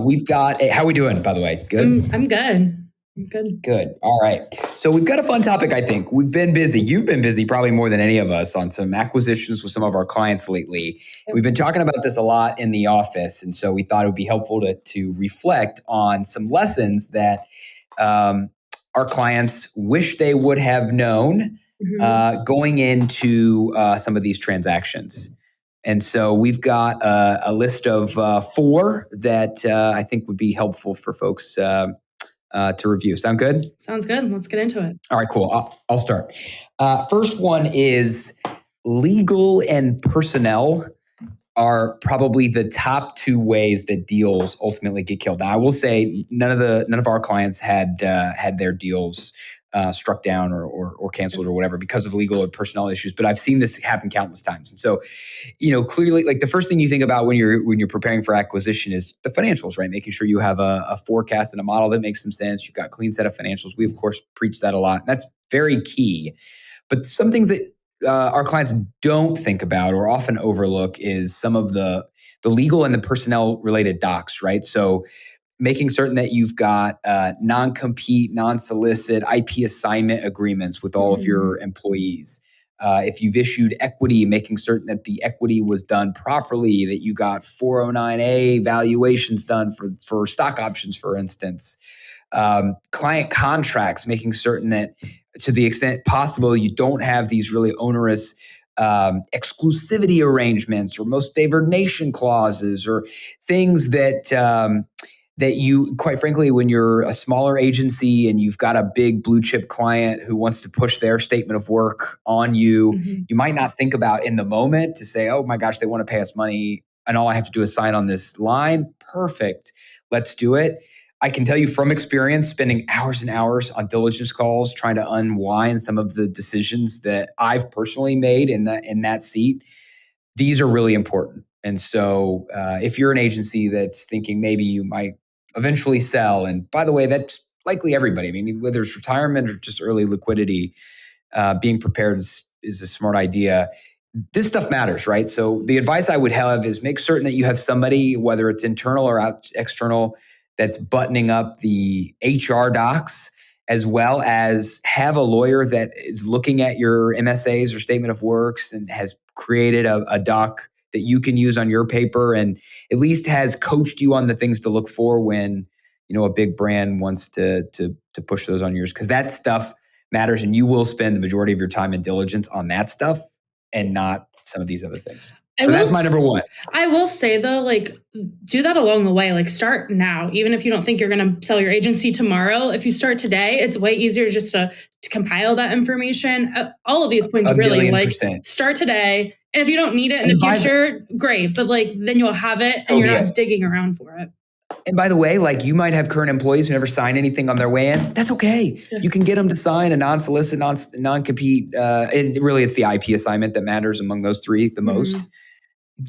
we've got, how are we doing, by the way? Good? I'm good. I'm good. Good. All right. So we've got a fun topic, I think. We've been busy. You've been busy probably more than any of us on some acquisitions with some of our clients lately. We've been talking about this a lot in the office. And so we thought it would be helpful to reflect on some lessons that our clients wish they would have known going into some of these transactions. And so we've got a list of 4 that I think would be helpful for folks to review. Sound good? Sounds good. Let's get into it. All right, cool. I'll start. First one is legal and personnel are probably the top 2 ways that deals ultimately get killed. Now, I will say none of our clients had their deals struck down or canceled or whatever because of legal or personnel issues, but I've seen this happen countless times. And so, clearly, like the first thing you think about when you're preparing for acquisition is the financials, right? Making sure you have a forecast and a model that makes some sense. You've got a clean set of financials. We of course preach that a lot. And that's very key. But some things that our clients don't think about or often overlook is some of the legal and the personnel related docs, right? So making certain that you've got non-compete, non-solicit, IP assignment agreements with all of your employees. If you've issued equity, making certain that the equity was done properly, that you got 409A valuations done for stock options, for instance. Client contracts, making certain that to the extent possible, you don't have these really onerous exclusivity arrangements or most favored nation clauses or things that you, quite frankly, when you're a smaller agency and you've got a big blue chip client who wants to push their statement of work on you, you might not think about in the moment to say, oh my gosh, they want to pay us money and all I have to do is sign on this line. Perfect. Let's do it. I can tell you from experience, spending hours and hours on diligence calls, trying to unwind some of the decisions that I've personally made in that seat. These are really important. And so if you're an agency that's thinking maybe you might eventually sell, and by the way, that's likely everybody. I mean, whether it's retirement or just early liquidity, being prepared is a smart idea. This stuff matters, right? So the advice I would have is make certain that you have somebody, whether it's internal or external, that's buttoning up the HR docs, as well as have a lawyer that is looking at your MSAs or statement of works and has created a doc that you can use on your paper and at least has coached you on the things to look for when, a big brand wants to push those on yours. Because that stuff matters and you will spend the majority of your time in diligence on that stuff and not some of these other things. So that's my number 1. I will say though, do that along the way. Start now, even if you don't think you're going to sell your agency tomorrow. If you start today, it's way easier just to compile that information. All of these points really start today. And if you don't need it in the future, great. But then you'll have it and you're not digging around for it. And by the way, you might have current employees who never sign anything on their way in. That's okay. Yeah. You can get them to sign a non-solicit, non-compete. And really, it's the IP assignment that matters among those 3 the most.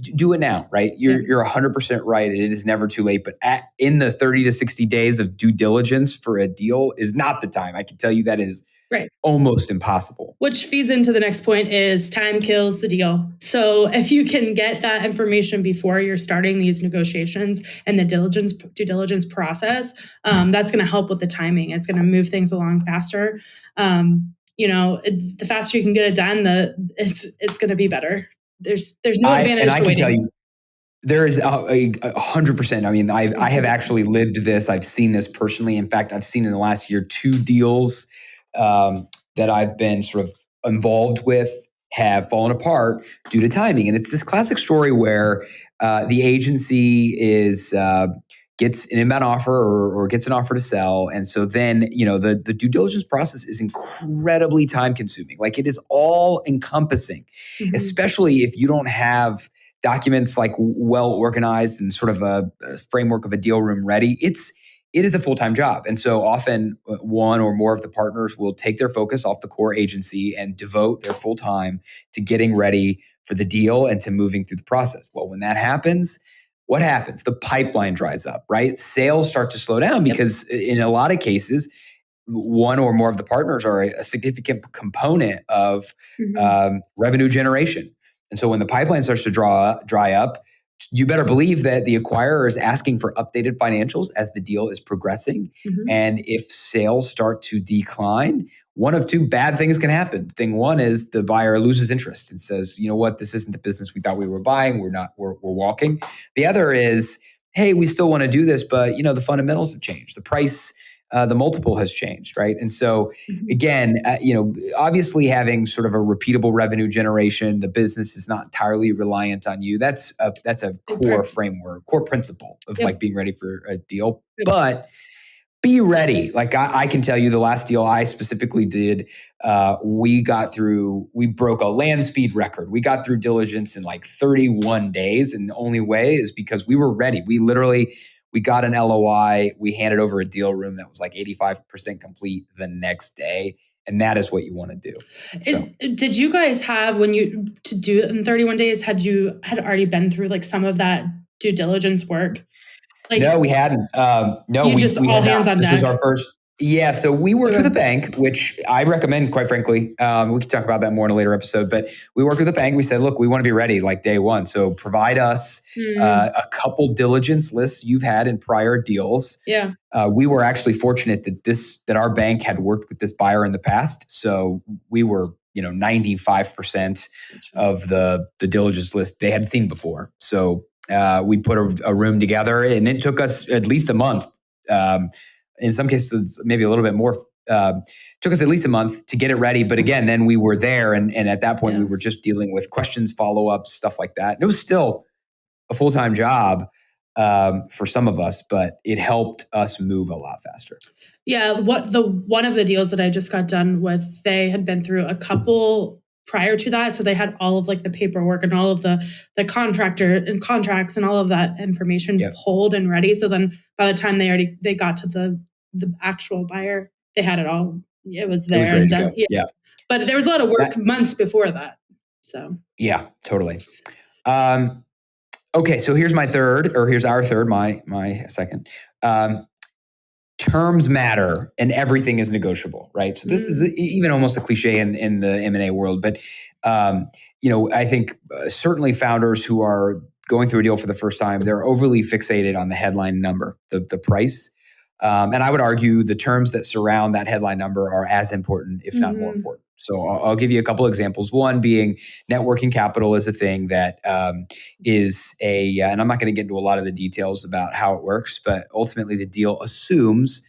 Do it now, right? You're 100% right. It is never too late. But in the 30 to 60 days of due diligence for a deal is not the time. I can tell you that is almost impossible. Which feeds into the next point is time kills the deal. So if you can get that information before you're starting these negotiations and the due diligence process, that's going to help with the timing. It's going to move things along faster. The faster you can get it done, it's going to be better. There's no advantage to waiting. I can tell you, there is 100%. I mean, I have actually lived this. I've seen this personally. In fact, I've seen in the last year 2 deals that I've been sort of involved with have fallen apart due to timing. And it's this classic story where the agency gets an inbound offer or gets an offer to sell. And so then, the due diligence process is incredibly time consuming. It is all encompassing, especially if you don't have documents well organized and sort of a framework of a deal room ready. It is a full-time job. And so often one or more of the partners will take their focus off the core agency and devote their full time to getting ready for the deal and to moving through the process. Well, when that happens, what happens? The pipeline dries up, right? Sales start to slow down because in a lot of cases, one or more of the partners are a significant component of revenue generation. And so when the pipeline starts to dry up, you better believe that the acquirer is asking for updated financials as the deal is progressing. Mhm. And if sales start to decline, one of two bad things can happen. Thing one is the buyer loses interest and says, you know what, this isn't the business we thought we were buying. We're walking. The other is, hey, we still want to do this, but the fundamentals have changed. The price, the multiple has changed, right? And so Mhm. again, obviously having sort of a repeatable revenue generation, the business is not entirely reliant on you. That's a core framework, core principle of Yep. like being ready for a deal. Yep. But be ready. Like I can tell you the last deal I specifically did, we broke a land speed record. We got through diligence in like 31 days. And the only way is because we were ready. We got an LOI. We handed over a deal room that was like 85% complete the next day. And that is what you want to do. Did you guys have, to do it in 31 days, had already been through like some of that due diligence work? Like, no, we hadn't. No, we all had hands not. on This was deck? our first. Yeah, so we worked with a bank, which I recommend, quite frankly. We can talk about that more in a later episode, but we worked with a bank. We said, look, we want to be ready like day one. So provide us a couple diligence lists you've had in prior deals. Yeah. We were actually fortunate that our bank had worked with this buyer in the past. So we were, 95% of the diligence list they had seen before. So we put a room together, and it took us at least a month. In some cases, maybe a little bit more. Took us at least a month to get it ready. But again, then we were there, and at that point, we were just dealing with questions, follow-ups, stuff like that. And it was still a full-time job for some of us, but it helped us move a lot faster. Yeah, one of the deals that I just got done with, they had been through a couple prior to that, so they had all of like the paperwork and all of the contractor and contracts and all of that information pulled and ready. So then by the time they got to the actual buyer, they had it all. It was there and done. Yeah, but there was a lot of work months before that. So yeah, totally. Okay, so here's our third, my second. Terms matter and everything is negotiable, right? So this is even almost a cliche in the M&A world, but I think certainly founders who are going through a deal for the first time, they're overly fixated on the headline number, the price. And I would argue the terms that surround that headline number are as important, if not more important. So I'll give you a couple examples. One being net working capital is a thing that and I'm not going to get into a lot of the details about how it works, but ultimately the deal assumes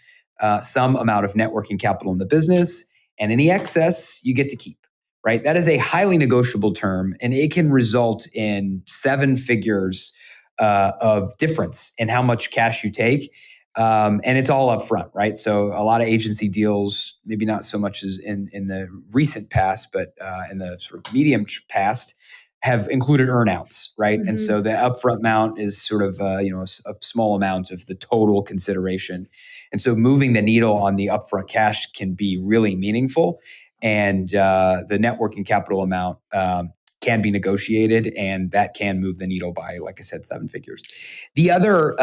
some amount of net working capital in the business, and any excess you get to keep. Right? That is a highly negotiable term, and it can result in 7 figures of difference in how much cash you take. And it's all upfront, right? So a lot of agency deals, maybe not so much as in the recent past, but in the sort of medium past, have included earnouts, right? And so the upfront amount is sort of a small amount of the total consideration. And so moving the needle on the upfront cash can be really meaningful. And the net working capital amount can be negotiated, and that can move the needle by, like I said, 7 figures. The other,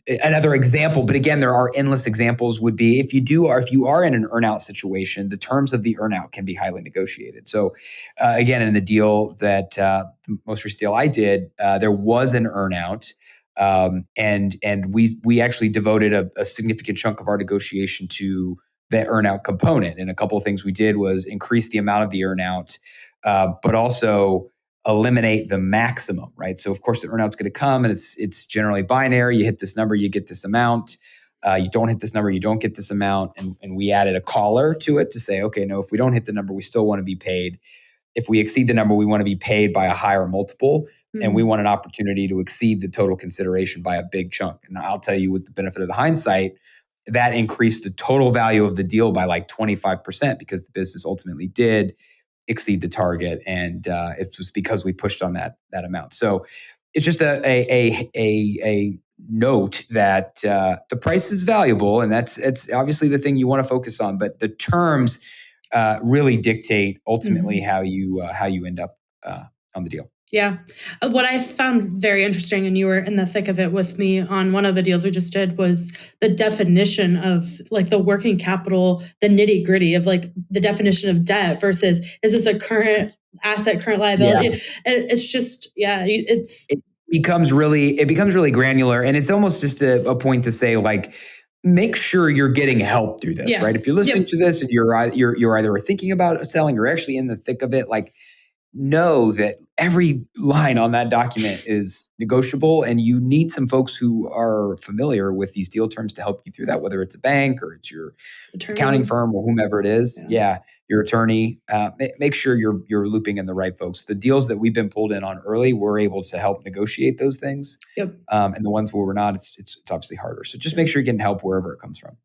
another example, but again, there are endless examples, would be if you are in an earnout situation, the terms of the earnout can be highly negotiated. So again, in the deal that the most recent deal I did, there was an earnout. And we actually devoted a significant chunk of our negotiation to the earnout component. And a couple of things we did was increase the amount of the earnout, but also eliminate the maximum, right? So of course the earnout's going to come, and it's generally binary. You hit this number, you get this amount. You don't hit this number, you don't get this amount. And we added a collar to it to say, okay, no, if we don't hit the number, we still want to be paid. If we exceed the number, we want to be paid by a higher multiple. And we want an opportunity to exceed the total consideration by a big chunk. And I'll tell you, with the benefit of the hindsight, that increased the total value of the deal by like 25%, because the business ultimately did exceed the target, and it was because we pushed on that amount. So it's just a note that the price is valuable, and it's obviously the thing you want to focus on. But the terms really dictate ultimately how you end up on the deal. Yeah. What I found very interesting, and you were in the thick of it with me on one of the deals we just did, was the definition of like the working capital, the nitty gritty of like the definition of debt versus, is this a current asset, current liability? Yeah. It's just, it's becomes really granular, and it's almost just a point to say, like, make sure you're getting help through this, right? If you're listening to this and you're either thinking about selling or actually in the thick of it, like, know that every line on that document is negotiable, and you need some folks who are familiar with these deal terms to help you through that, whether it's a bank or it's your accounting firm or whomever it is. Your attorney. Make sure you're looping in the right folks. The deals that we've been pulled in on early, we're able to help negotiate those things. And the ones where we're not, it's obviously harder. So just make sure you're getting help wherever it comes from.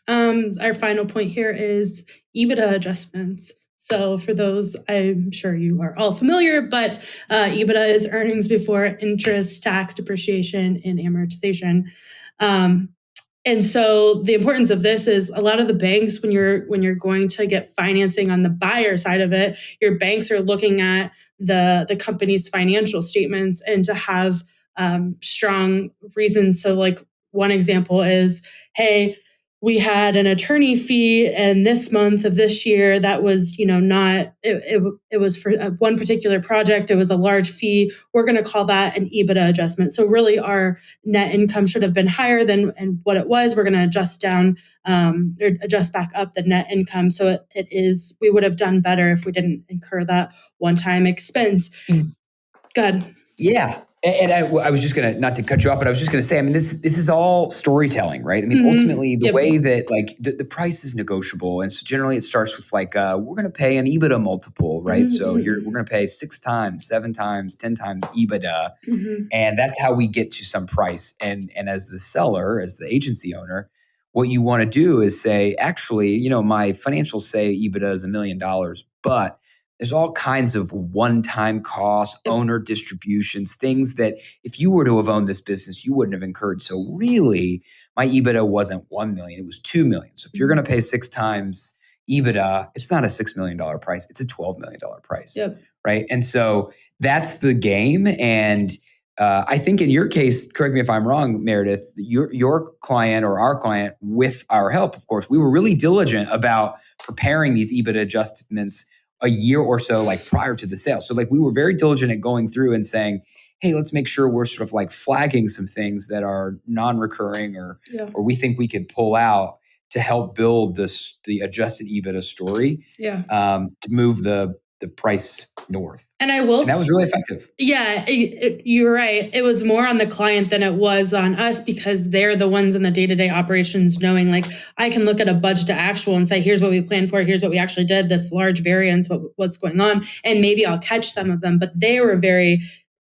Our final point here is EBITDA adjustments. So for those, I'm sure you are all familiar, but EBITDA is earnings before interest, tax, depreciation, and amortization. And so the importance of this is a lot of the banks, when you're going to get financing on the buyer side of it, your banks are looking at the company's financial statements and to have strong reasons. So like one example is, hey, we had an attorney fee, and this month of this year, that was, not, it was for one particular project. It was a large fee. We're going to call that an EBITDA adjustment. So really our net income should have been higher than what it was. We're going to adjust down or adjust back up the net income. So we would have done better if we didn't incur that one-time expense. Go ahead. Yeah. And I was just going to, not to cut you off, but I was just going to say, I mean, this is all storytelling, right? I mean, ultimately the way that like the price is negotiable. And so generally it starts with like, we're going to pay an EBITDA multiple, right? So we're going to pay 6 times, 7 times, 10 times EBITDA. And that's how we get to some price. And as the seller, as the agency owner, what you want to do is say, actually, my financials say EBITDA is $1 million, but there's all kinds of one-time costs, owner distributions, things that if you were to have owned this business, you wouldn't have incurred. So really, my EBITDA wasn't $1 million, it was $2 million. So if you're going to pay 6 times EBITDA, it's not a $6 million price, it's a $12 million price, right? And so that's the game. And I think in your case, correct me if I'm wrong, Meredith, your client or our client, with our help, of course, we were really diligent about preparing these EBITDA adjustments a year or so like prior to the sale. So like we were very diligent at going through and saying, hey, let's make sure we're sort of like flagging some things that are non-recurring or we think we could pull out to help build the adjusted EBITDA story to move the price north. And that was really effective. Yeah, you're right. It was more on the client than it was on us because they're the ones in the day-to-day operations knowing, like, I can look at a budget to actual and say, here's what we planned for, here's what we actually did, this large variance, what's going on. And maybe I'll catch some of them. But they were very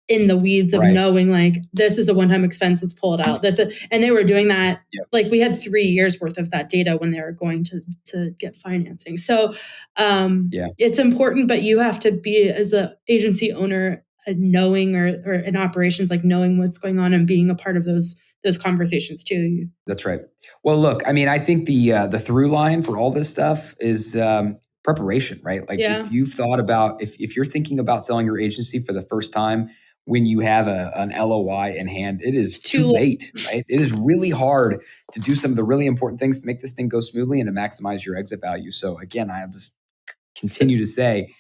in the weeds of knowing, like, this is a one-time expense, let's pull it out. And they were doing that. Like we had 3 years worth of that data when they were going to get financing. So it's important, but you have to be, as an agency owner, knowing or in operations, like knowing what's going on and being a part of those conversations too. That's right. Well, look, I mean, I think the through line for all this stuff is preparation, right? Like if you've thought about, if you're thinking about selling your agency for the first time, when you have an LOI in hand, it is too late, right? It is really hard to do some of the really important things to make this thing go smoothly and to maximize your exit value. So again, I'll just continue to say,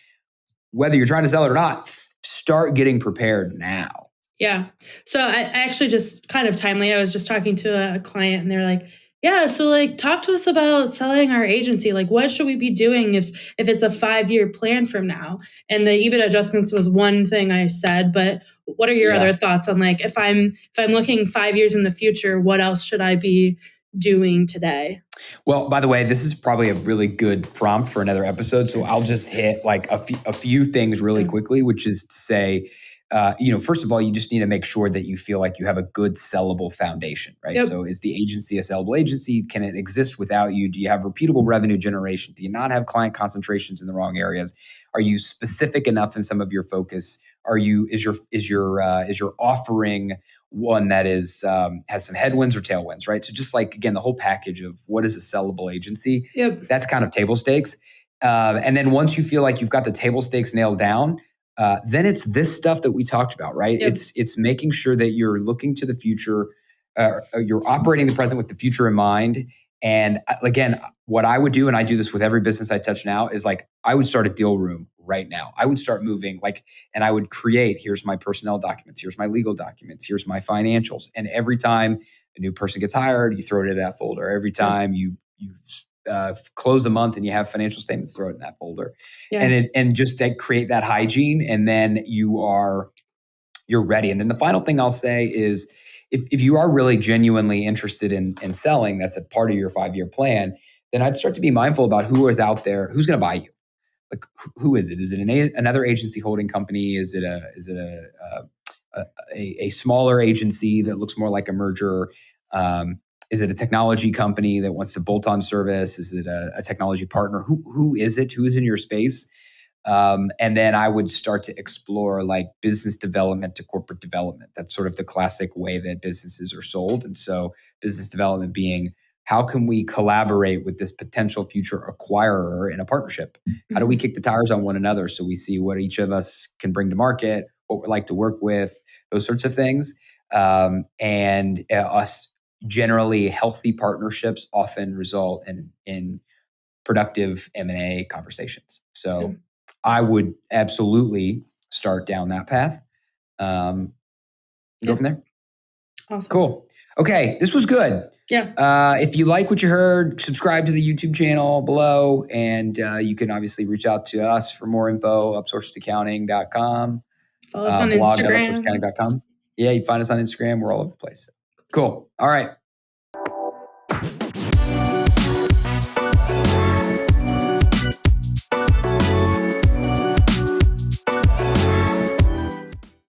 whether you're trying to sell it or not, start getting prepared now. Yeah. So I actually just kind of timely, I was just talking to a client and they're like, yeah, so like talk to us about selling our agency. Like what should we be doing if it's a 5-year plan from now? And the EBITDA adjustments was one thing I said, but what are your other thoughts on, like, if I'm looking 5 years in the future, what else should I be doing today? Well, by the way, this is probably a really good prompt for another episode. So I'll just hit like a few things really quickly, which is to say, first of all, you just need to make sure that you feel like you have a good sellable foundation, right? So is the agency a sellable agency? Can it exist without you? Do you have repeatable revenue generation? Do you not have client concentrations in the wrong areas? Are you specific enough in some of your focus? Is your offering one that has some headwinds or tailwinds, right? So just like, again, the whole package of what is a sellable agency, that's kind of table stakes. And then once you feel like you've got the table stakes nailed down, then it's this stuff that we talked about, right? It's making sure that you're looking to the future, you're operating the present with the future in mind. And again, what I would do, and I do this with every business I touch now, is like I would start a deal room right now. I would start moving and I would create, here's my personnel documents, here's my legal documents, here's my financials. And every time a new person gets hired, you throw it in that folder. Every time you close a month and you have financial statements, throw it in that folder. And just that create that hygiene, and then you're ready. And then the final thing I'll say is, if you are really genuinely interested in selling, that's a part of your 5-year plan, then I'd start to be mindful about who is out there, who's going to buy you. Like, who is it? Is it another agency holding company? Is it a smaller agency that looks more like a merger? Is it a technology company that wants to bolt on service? Is it a technology partner? Who is it? Who is in your space? And then I would start to explore like business development to corporate development. That's sort of the classic way that businesses are sold. And so business development being, how can we collaborate with this potential future acquirer in a partnership? How do we kick the tires on one another so we see what each of us can bring to market, what we like to work with, those sorts of things. And us generally healthy partnerships often result in productive M&A conversations. So I would absolutely start down that path. Go from there. Awesome. Cool. Okay, this was good. Yeah. If you like what you heard, subscribe to the YouTube channel below, and you can obviously reach out to us for more info, upsourcedaccounting.com. Follow us on Instagram. blog.upsourcedaccounting.com. Yeah, you find us on Instagram. We're all over the place. Cool. All right.